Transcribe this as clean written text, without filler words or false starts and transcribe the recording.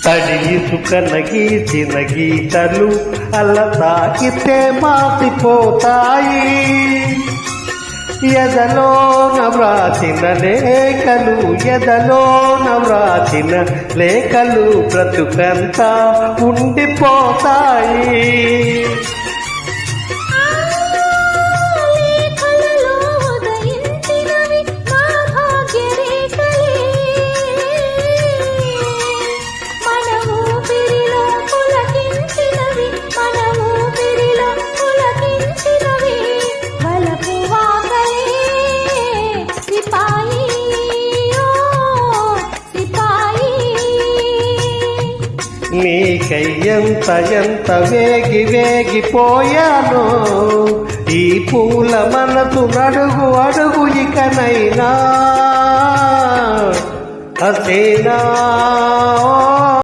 తడి ఇసుకన గీచిన గీతలు అల్ల తాకితే మాసిపోతాయి. ఎదలోన వ్రాసిన లేఖలు ఎదలోన వ్రాసిన లేఖలు బ్రతుకంతా ఉండిపోతాయి. నీకై ఎంత వేగిపోయానో ఈ పూల మనసు అడుగు ఇకనైనా అసేనా.